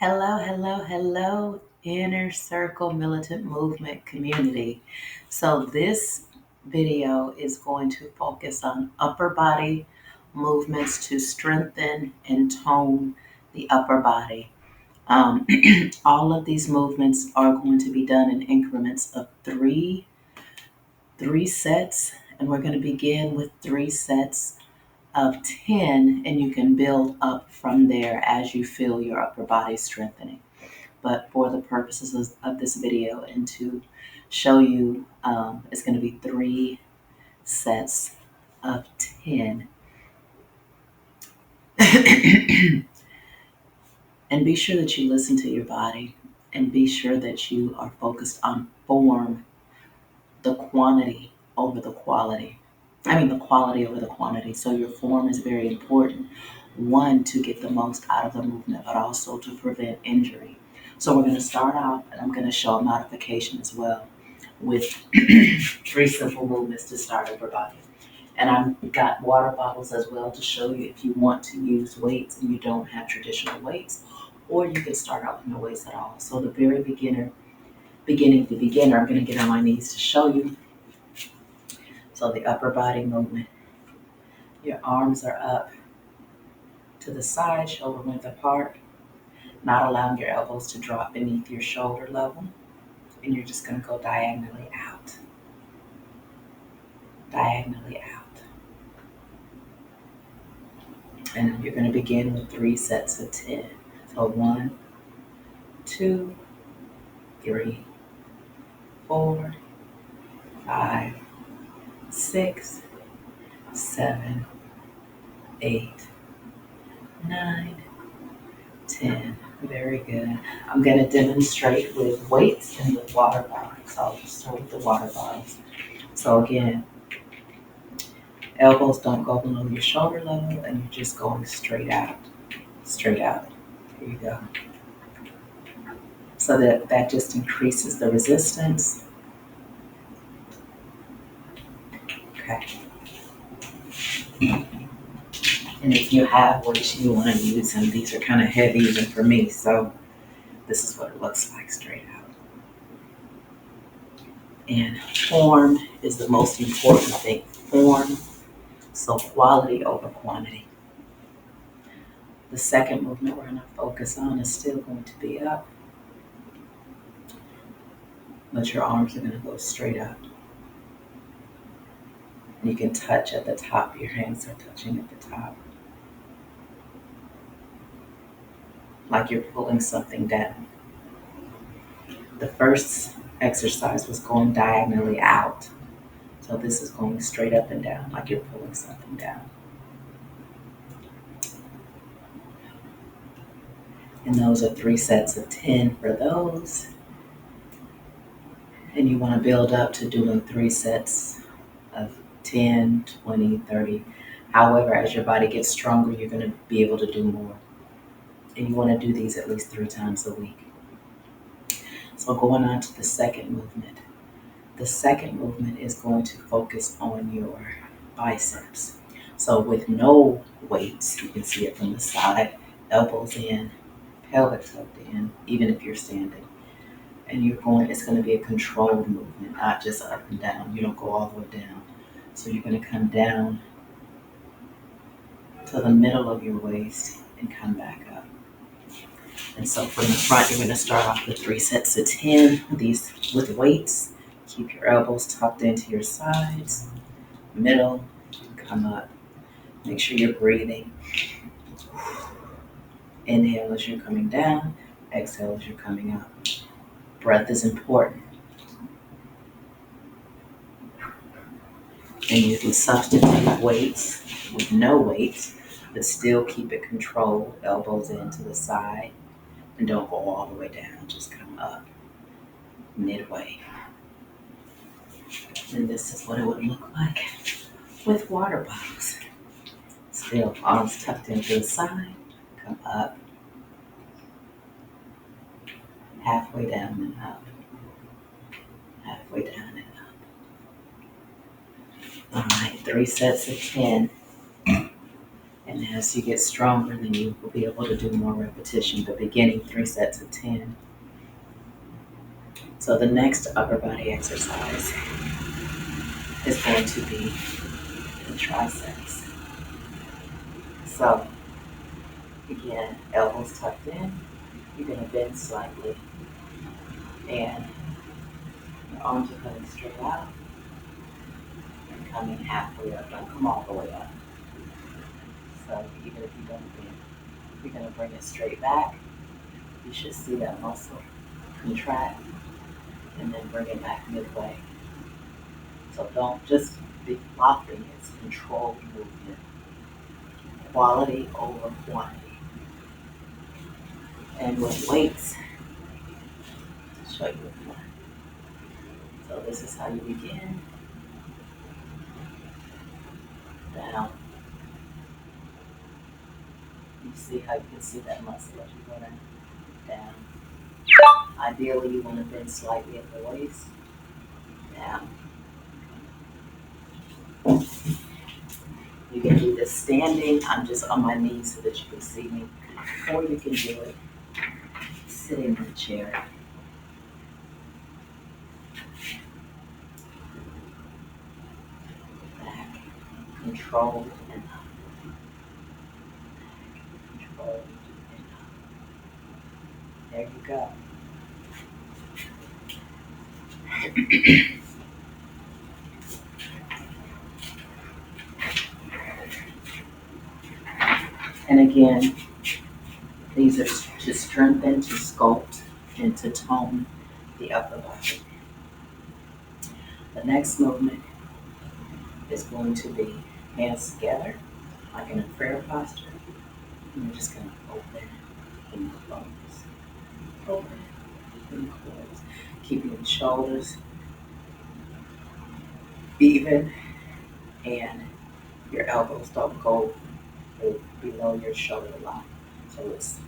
Hello, hello, hello, Inner Circle Militant Movement community. So, this video is going to focus on upper body movements to strengthen and tone the upper body. Um, all of these movements are going to be done in increments of three sets, and we're going to begin with 3 sets of 10, and you can build up from there as you feel your upper body strengthening. But for the purposes of this video and to show you, it's going to be 3 sets of 10. And be sure that you listen to your body and be sure that you are focused on form, the quantity over the quality. The quality over the quantity. So your form is very important. One, to get the most out of the movement, but also to prevent injury. So we're going to start out, and I'm going to show a modification as well with 3 simple movements to start everybody. And I've got water bottles as well to show you if you want to use weights and you don't have traditional weights, or you can start out with no weights at all. So the very beginning, I'm going to get on my knees to show you. So the upper body movement, your arms are up to the side, shoulder width apart, not allowing your elbows to drop beneath your shoulder level. And you're just going to go diagonally out, diagonally out. And you're going to begin with 3 sets of 10. So 1, 2, 3, 4, 5, 6, 7, 8, 9, 10. Very good. I'm going to demonstrate with weights and with water bottles. So I'll just start with the water bottles. So again, elbows don't go below your shoulder level and you're just going straight out. Straight out. Here you go. So that just increases the resistance. Okay. And if you have weights you want to use, and these are kind of heavy even for me, so this is what it looks like straight out. And form is the most important thing. Form, so quality over quantity. The second movement we're going to focus on is still going to be up, but your arms are going to go straight up. And you can touch at the top. Your hands are touching at the top, like you're pulling something down. The first exercise was going diagonally out. So this is going straight up and down, like you're pulling something down. And those are 3 sets of 10 for those. And you want to build up to doing 3 sets of 10, 20, 30. However, as your body gets stronger, you're going to be able to do more. And you want to do these at least 3 times a week. So going on to the second movement. The second movement is going to focus on your biceps. So with no weights, you can see it from the side, elbows in, pelvic tucked in, even if you're standing. And it's going to be a controlled movement, not just up and down. You don't go all the way down. So you're going to come down to the middle of your waist and come back up. And so from the front, you're going to start off with 3 sets of 10, these with weights. Keep your elbows tucked into your sides, middle, come up. Make sure you're breathing. Inhale as you're coming down, exhale as you're coming up. Breath is important. And you can substitute weights with no weights, but still keep it controlled. Elbows in to the side, and don't go all the way down. Just come up midway. And this is what it would look like with water bottles. Still, arms tucked into the side, come up, halfway down and up, halfway down and up. All right, 3 sets of 10. And now As you get stronger, then you will be able to do more repetition, the beginning 3 sets of 10. So the next upper body exercise is going to be the triceps. So again, elbows tucked in, you're going to bend slightly, and your arms are coming straight out and coming halfway up. Don't come all the way up. So even if you don't bend, you're going to bring it straight back. You should see that muscle contract and then bring it back midway. So don't just be flopping, it's controlled movement. Quality over quantity. And with weights, I'll show you one. So this is how you begin. Down. You see how you can see that muscle as you go down. Ideally, you want to bend slightly at the waist. Down. You can do this standing. I'm just on my knees so that you can see me. Or you can do it sitting in the chair. Back. Controlled and up. Controlled and up. There you go. And again, these are to strengthen, to sculpt, and to tone the upper body. The next movement is going to be hands together, like in a prayer posture. And you're just going to open and close. Open and close. Keeping the shoulders even and your elbows don't go below your shoulder line. So it's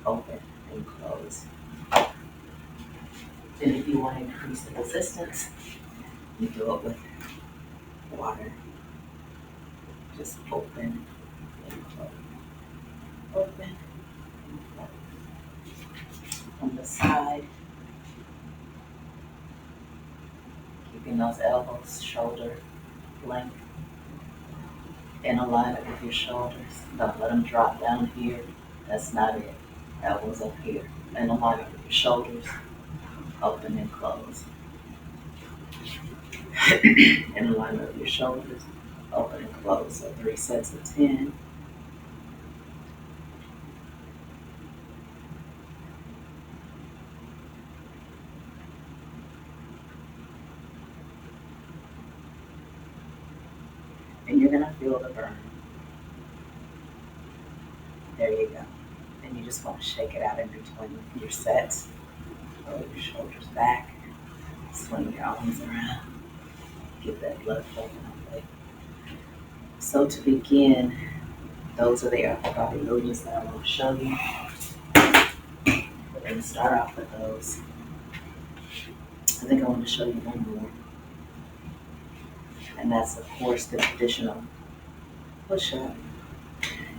open and close. And if you want to increase the resistance, you do it with water. Just open and close. Open and close. On the side, keeping those elbows shoulder length in alignment with your shoulders. Don't let them drop down here. That's not it. Elbows up here. In alignment with your shoulders. Open and close. In alignment with your shoulders. Open and close. So 3 sets of 10. And you're going to feel the burn. There you go. And you just want to shake it out in between your sets. Roll your shoulders back. Swing your arms around. Get that blood flowing up there. So to begin, those are the upper body movements that I want to show you. We're going to start off with those. I think I want to show you one more. And that's, of course, the traditional push-up.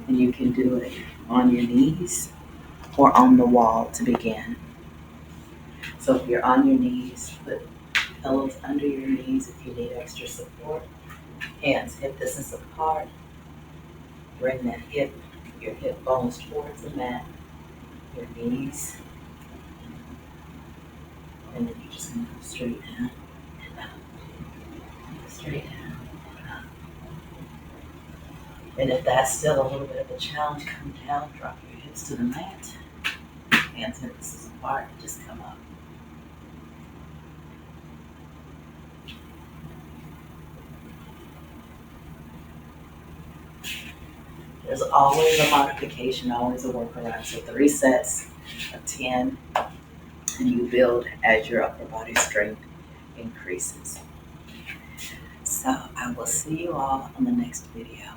And you can do it on your knees or on the wall to begin. So if you're on your knees, put pillows under your knees if you need extra support. Hands hip distance apart. Bring that your hip bones towards the mat. Your knees. And then you're just going to go straight down and up. Straight down and up. And if that's still a little bit of a challenge, come down, drop your hips to the mat. Hands hip distance apart, just come up. There's always a modification, always a workaround. So 3 sets of 10, and you build as your upper body strength increases. So I will see you all on the next video.